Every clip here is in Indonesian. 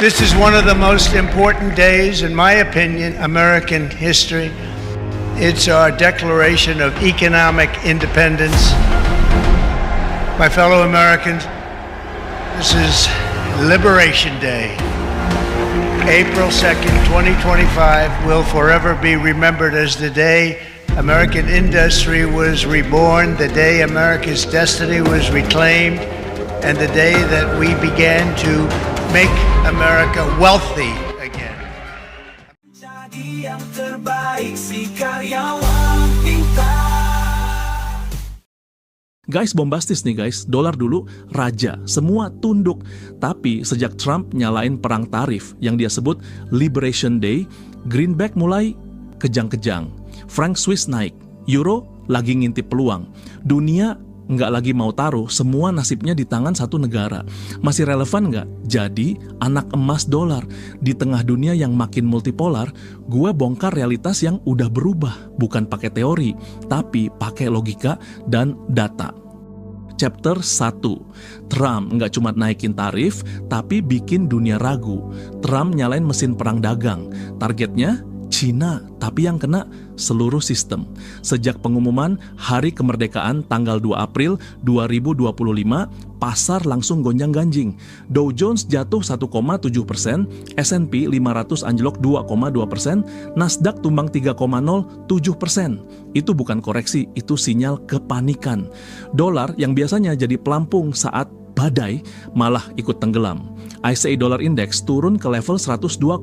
This is one of the most important days, in my opinion, American history. It's our declaration of economic independence. My fellow Americans, this is Liberation Day. April 2nd, 2025 will forever be remembered as the day American industry was reborn, the day America's destiny was reclaimed, and the day that we began to make America wealthy again. Jadi yang terbaik si karyawan pintar. Guys, bombastis nih guys, dolar dulu raja, semua tunduk. Tapi sejak Trump nyalain perang tarif yang dia sebut Liberation Day, greenback mulai kejang-kejang. Franc Swiss naik, euro lagi ngintip peluang. Dunia nggak lagi mau taruh semua nasibnya di tangan satu negara. Masih relevan nggak? Jadi, anak emas dolar. Di tengah dunia yang makin multipolar, gue bongkar realitas yang udah berubah. Bukan pakai teori, tapi pakai logika dan data. Chapter 1. Trump nggak cuma naikin tarif, tapi bikin dunia ragu. Trump nyalain mesin perang dagang. Targetnya Cina, tapi yang kena seluruh sistem. Sejak pengumuman hari kemerdekaan tanggal 2 April 2025, pasar langsung gonjang-ganjing. Dow Jones jatuh 1,7%, S&P 500 anjlok 2,2%, Nasdaq tumbang 3,07%. Itu bukan koreksi, itu sinyal kepanikan. Dolar yang biasanya jadi pelampung saat badai malah ikut tenggelam. ICE Dollar Index turun ke level 102,7,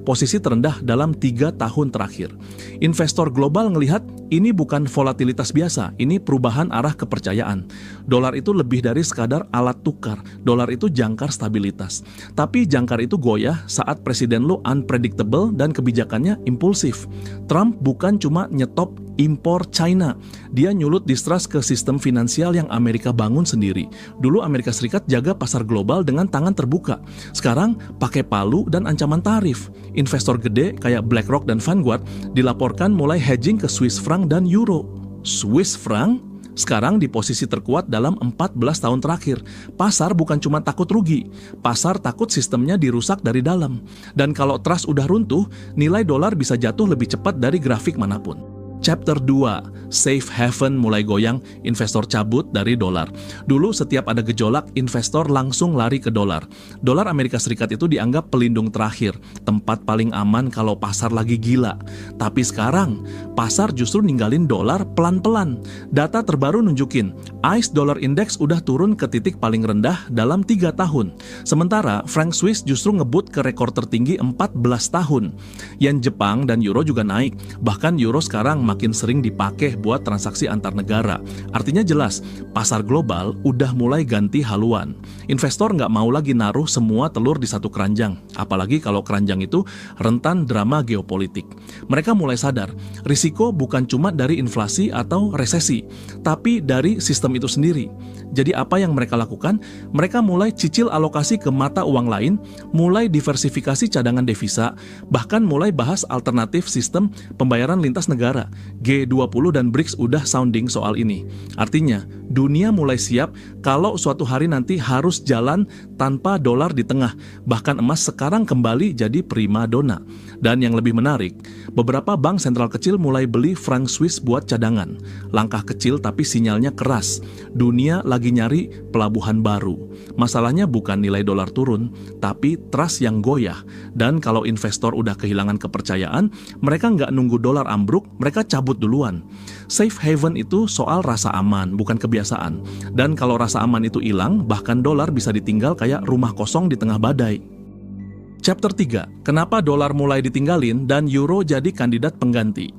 posisi terendah dalam 3 tahun terakhir. Investor global ngelihat ini bukan volatilitas biasa, ini perubahan arah kepercayaan. Dolar itu lebih dari sekadar alat tukar, dolar itu jangkar stabilitas. Tapi jangkar itu goyah saat presiden lo unpredictable dan kebijakannya impulsif. Trump bukan cuma nyetop impor China, dia nyulut distrust ke sistem finansial yang Amerika bangun sendiri. Dulu Amerika Serikat jaga pasar global dengan tangan terbuka. Sekarang pakai palu dan ancaman tarif. Investor gede kayak BlackRock dan Vanguard dilaporkan mulai hedging ke Swiss franc dan euro. Swiss franc sekarang di posisi terkuat dalam 14 tahun terakhir. Pasar bukan cuma takut rugi, pasar takut sistemnya dirusak dari dalam. Dan kalau trust udah runtuh, nilai dolar bisa jatuh lebih cepat dari grafik manapun. Chapter 2, Safe Haven mulai goyang, investor cabut dari dolar. Dulu setiap ada gejolak, investor langsung lari ke dolar. Dolar Amerika Serikat itu dianggap pelindung terakhir, tempat paling aman kalau pasar lagi gila. Tapi sekarang, pasar justru ninggalin dolar pelan-pelan. Data terbaru nunjukin, ICE Dollar Index udah turun ke titik paling rendah dalam 3 tahun. Sementara, franc Swiss justru ngebut ke rekor tertinggi 14 tahun. Yen Jepang dan euro juga naik, bahkan euro sekarang makin sering dipakai buat transaksi antar negara. Artinya jelas, pasar global udah mulai ganti haluan. Investor nggak mau lagi naruh semua telur di satu keranjang, apalagi kalau keranjang itu rentan drama geopolitik. Mereka mulai sadar, risiko bukan cuma dari inflasi atau resesi, tapi dari sistem itu sendiri. Jadi apa yang mereka lakukan? Mereka mulai cicil alokasi ke mata uang lain, mulai diversifikasi cadangan devisa, bahkan mulai bahas alternatif sistem pembayaran lintas negara. G20 dan BRICS udah sounding soal ini. Artinya, dunia mulai siap kalau suatu hari nanti harus jalan tanpa dolar di tengah. Bahkan emas sekarang kembali jadi primadona. Dan yang lebih menarik, beberapa bank sentral kecil mulai beli franc Swiss buat cadangan. Langkah kecil tapi sinyalnya keras. Dunia lagi nyari pelabuhan baru. Masalahnya bukan nilai dolar turun, tapi trust yang goyah. Dan kalau investor udah kehilangan kepercayaan, mereka nggak nunggu dolar ambruk, mereka cabut duluan. Safe haven itu soal rasa aman, bukan kebiasaan. Dan kalau rasa aman itu hilang, bahkan dolar bisa ditinggal kayak rumah kosong di tengah badai. Chapter 3, kenapa dolar mulai ditinggalin dan euro jadi kandidat pengganti?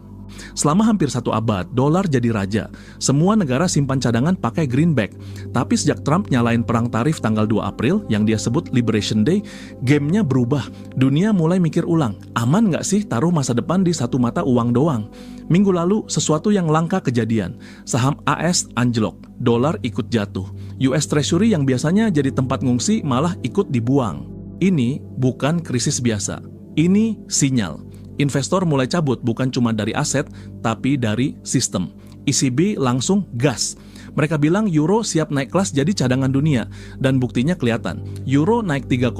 Selama hampir 1 abad, dolar jadi raja. Semua negara simpan cadangan pakai greenback. Tapi sejak Trump nyalain perang tarif tanggal 2 April, yang dia sebut Liberation Day, gamenya berubah. Dunia mulai mikir ulang, aman nggak sih taruh masa depan di satu mata uang doang? Minggu lalu, sesuatu yang langka kejadian. Saham AS anjlok, dolar ikut jatuh. US Treasury yang biasanya jadi tempat ngungsi malah ikut dibuang. Ini bukan krisis biasa. Ini sinyal. Investor mulai cabut bukan cuma dari aset, tapi dari sistem. ECB langsung gas. Mereka bilang euro siap naik kelas jadi cadangan dunia, dan buktinya kelihatan. Euro naik 3,6%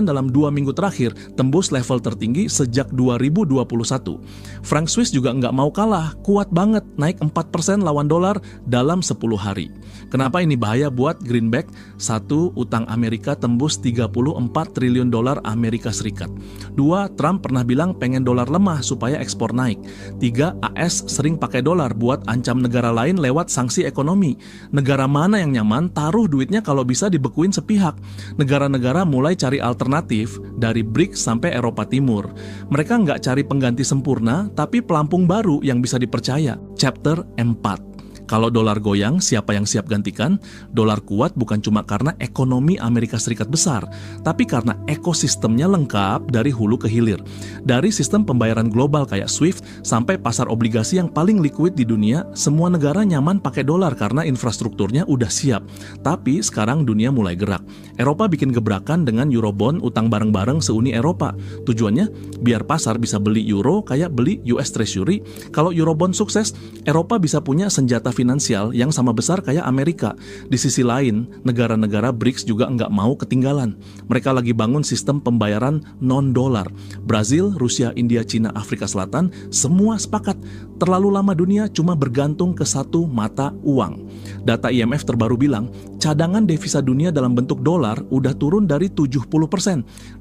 dalam 2 minggu terakhir, tembus level tertinggi sejak 2021. Franc Swiss juga nggak mau kalah, kuat banget, naik 4% lawan dolar dalam 10 hari. Kenapa ini bahaya buat greenback? 1. Utang Amerika tembus 34 triliun dolar Amerika Serikat. 2. Trump pernah bilang pengen dolar lemah supaya ekspor naik. 3. AS sering pakai dolar buat ancam negara lain lewat sanksi ekonomi. Negara mana yang nyaman taruh duitnya kalau bisa dibekuin sepihak. Negara-negara mulai cari alternatif dari BRICS sampai Eropa Timur. Mereka nggak cari pengganti sempurna, tapi pelampung baru yang bisa dipercaya. Chapter 4. Kalau dolar goyang, siapa yang siap gantikan? Dolar kuat bukan cuma karena ekonomi Amerika Serikat besar, tapi karena ekosistemnya lengkap dari hulu ke hilir. Dari sistem pembayaran global kayak SWIFT sampai pasar obligasi yang paling liquid di dunia, semua negara nyaman pakai dolar karena infrastrukturnya udah siap. Tapi sekarang dunia mulai gerak. Eropa bikin gebrakan dengan Eurobond utang bareng-bareng se-Uni Eropa. Tujuannya biar pasar bisa beli euro kayak beli US Treasury. Kalau Eurobond sukses, Eropa bisa punya senjata finansial yang sama besar kayak Amerika. Di sisi lain, negara-negara BRICS juga nggak mau ketinggalan. Mereka lagi bangun sistem pembayaran non-dolar. Brazil, Rusia, India, Cina, Afrika Selatan, semua sepakat. Terlalu lama dunia cuma bergantung ke satu mata uang. Data IMF terbaru bilang, cadangan devisa dunia dalam bentuk dolar udah turun dari 70%.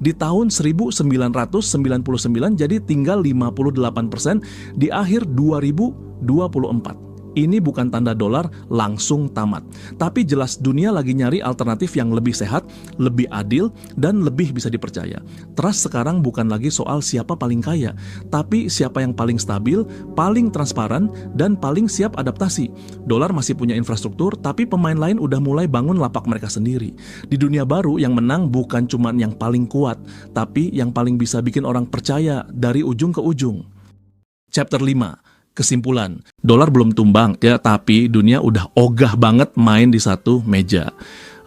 Di tahun 1999 jadi tinggal 58% di akhir 2024. Ini bukan tanda dolar langsung tamat, tapi jelas dunia lagi nyari alternatif yang lebih sehat, lebih adil, dan lebih bisa dipercaya. Trust sekarang bukan lagi soal siapa paling kaya, tapi siapa yang paling stabil, paling transparan, dan paling siap adaptasi. Dolar masih punya infrastruktur, tapi pemain lain udah mulai bangun lapak mereka sendiri. Di dunia baru, yang menang bukan cuma yang paling kuat, tapi yang paling bisa bikin orang percaya dari ujung ke ujung. Chapter 5. Kesimpulan, dolar belum tumbang ya, tapi dunia udah ogah banget main di satu meja.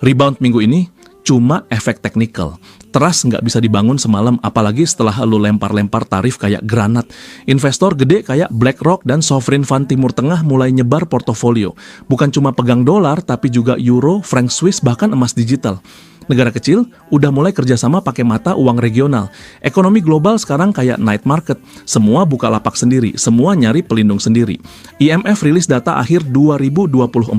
Rebound minggu ini cuma efek teknikal. Trust nggak bisa dibangun semalam, apalagi setelah lu lempar-lempar tarif kayak granat. Investor gede kayak BlackRock dan Sovereign Fund Timur Tengah mulai nyebar portofolio. Bukan cuma pegang dolar, tapi juga euro, franc Swiss, bahkan emas digital. Negara kecil udah mulai kerjasama pakai mata uang regional. Ekonomi global sekarang kayak night market. Semua buka lapak sendiri, semua nyari pelindung sendiri. IMF rilis data akhir 2024.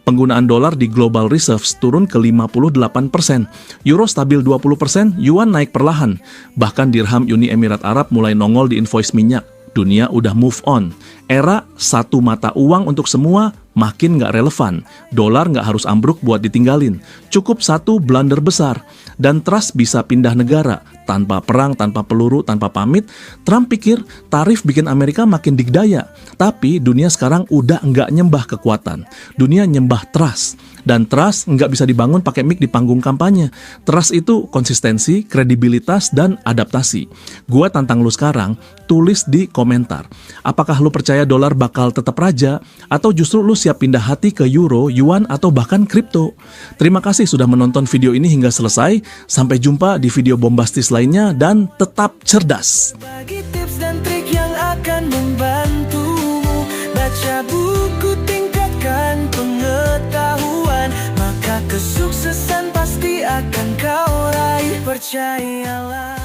Penggunaan dolar di global reserves turun ke 58%. Euro stabil 20%, yuan naik perlahan. Bahkan dirham Uni Emirat Arab mulai nongol di invoice minyak. Dunia udah move on. Era satu mata uang untuk semua makin nggak relevan. Dolar nggak harus ambruk buat ditinggalin. Cukup satu blunder besar. Dan trust bisa pindah negara. Tanpa perang, tanpa peluru, tanpa pamit. Trump pikir tarif bikin Amerika makin digdaya. Tapi dunia sekarang udah nggak nyembah kekuatan. Dunia nyembah trust. Dan trust nggak bisa dibangun pakai mic di panggung kampanye. Trust itu konsistensi, kredibilitas, dan adaptasi. Gua tantang lu sekarang, tulis di komentar. Apakah lu percaya dolar bakal tetap raja? Atau justru lu siap pindah hati ke euro, yuan, atau bahkan kripto? Terima kasih sudah menonton video ini hingga selesai. Sampai jumpa di video bombastis lainnya dan tetap cerdas. Bagi tips dan trik yang akan membantumu. Baca buku, tingkatkan pengetahuan, maka kesuksesan pasti akan kau raih, percayalah.